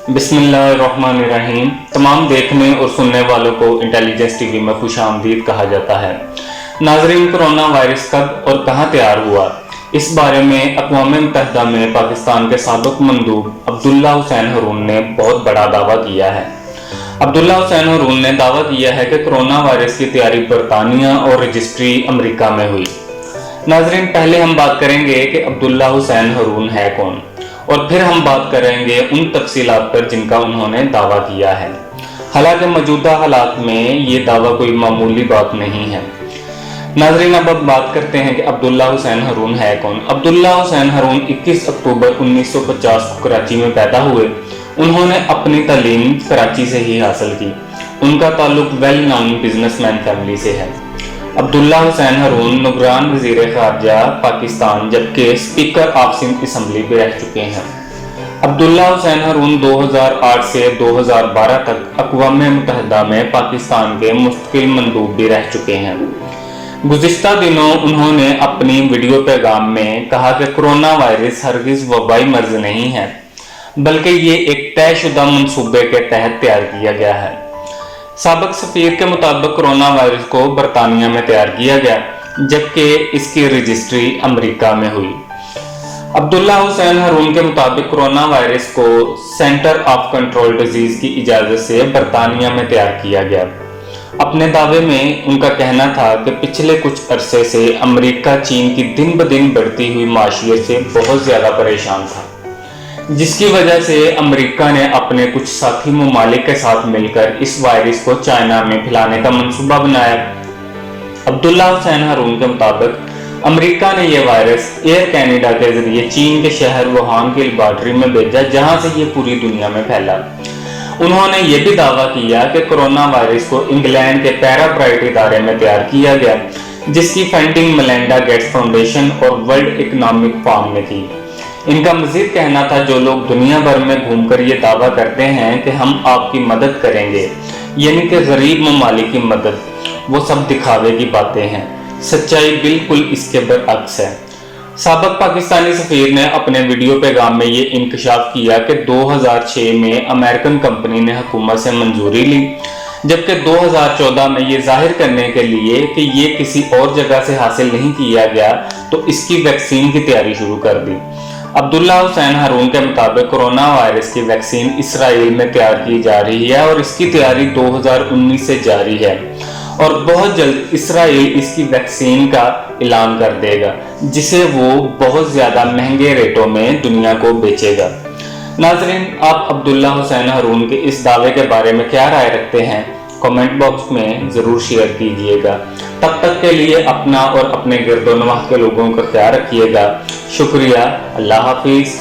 बिस्मिल्लाहिर्रहमानिर्रहीम। तमाम देखने और सुनने वालों को इंटेलिजेंस टीवी में खुशामदीद कहा जाता है। नाजरीन, कोरोना वायरस कब और कहां तैयार हुआ, इस बारे में अक़वाम मुत्तहिदा में पाकिस्तान के साबिक़ मंदूब अब्दुल्ला हुसैन हरून ने बहुत बड़ा दावा किया है। अब्दुल्ला हुसैन हरून ने दावा किया है कि कोरोना वायरस की तैयारी बरतानिया और रजिस्ट्री अमेरिका में हुई। नाजरीन, पहले हम बात करेंगे कि अब्दुल्ला हुसैन हरून है कौन, और फिर हम बात करेंगे उन तफसीलात पर जिनका उन्होंने दावा किया है। हालांकि मौजूदा हालात में ये दावा कोई मामूली बात नहीं है। नाजरीन, अब बात करते हैं कि अब्दुल्ला हुसैन हरून है कौन। अब्दुल्ला हुसैन हरून 21 अक्टूबर 1950 को कराची में पैदा हुए। उन्होंने अपनी तालीम कराची से ही हासिल की। उनका ताल्लुक वेल नोन बिजनेसमैन फैमिली से है। अब्दुल्ला हुसैन हरून निगरान वज़ीर ख़ारजा पाकिस्तान जबकि स्पीकर ऑफ सिंध असम्बली भी रह चुके हैं। अब्दुल्ला हुसैन हरून 2008 से 2012 तक अक़वाम मुत्तहिदा में पाकिस्तान के मुस्तकिल मंदूब भी रह चुके हैं। गुज़िश्ता दिनों उन्होंने अपनी वीडियो पैगाम में कहा कि कोरोना वायरस हरगिज़ वबाई मर्ज नहीं है, बल्कि ये एक तयशुदा मंसूबे के तहत तैयार किया गया है। साबिक़ सफ़ीर के मुताबिक कोरोना वायरस को बरतानिया में तैयार किया गया, जबकि इसकी रजिस्ट्री अमेरिका में हुई। अब्दुल्ला हुसैन हरून के मुताबिक कोरोना वायरस को सेंटर ऑफ कंट्रोल डिजीज की इजाज़त से बरतानिया में तैयार किया गया। अपने दावे में उनका कहना था कि पिछले कुछ अरसे से अमेरिका चीन की दिन ब दिन बढ़ती हुई माशियत से बहुत ज़्यादा परेशान था, जिसकी वजह से अमेरिका ने अपने कुछ साथी ममालिक के साथ मिलकर इस वायरस को चाइना में फैलाने का मंसूबा बनाया। अब्दुल्ला हुसैन हरून के मुताबिक अमेरिका ने यह वायरस एयर कनाडा के जरिए चीन के शहर वुहान की लेबॉरेटरी में भेजा, जहां से ये पूरी दुनिया में फैला। उन्होंने ये भी दावा किया कि कोरोना वायरस को इंग्लैंड के पैराप्राइट इदारे में तैयार किया गया, जिसकी फंडिंग मेलिंडा गेट्स फाउंडेशन और वर्ल्ड इकोनॉमिक फोरम ने की। इनका मजीद कहना था, जो लोग दुनिया भर में घूमकर ये दावा करते हैं कि हम आपकी मदद करेंगे, यानी कि गरीब ममालिक की मदद, वो सब दिखावे की बातें हैं। सच्चाई बिल्कुल इसके बरअक्स है। साबिक़ पाकिस्तानी सफ़ीर ने अपने वीडियो पैगाम में ये इंकशाफ किया कि 2006 में अमेरिकन कंपनी ने हुकूमत से मंजूरी ली, जबकि 2014 में ये जाहिर करने के लिए कि ये किसी और जगह से हासिल नहीं किया गया, तो इसकी वैक्सीन की तैयारी शुरू कर दी। अब्दुल्ला हुसैन हरून के मुताबिक कोरोना वायरस की वैक्सीन इसराइल में तैयार की जा रही है और इसकी तैयारी 2019 से जारी है, और बहुत जल्द इसराइल इसकी वैक्सीन का ऐलान कर देगा, जिसे वो बहुत ज़्यादा महंगे रेटों में दुनिया को बेचेगा। नाजरीन, आप अब्दुल्ला हुसैन हरून के इस दावे के बारे में क्या राय रखते हैं? कमेंट बॉक्स में ज़रूर शेयर कीजिएगा। तब तक के लिए अपना और अपने गिरदोनवाह के लोगों का ख्याल रखिएगा। शुक्रिया। अल्लाह हाफिज़।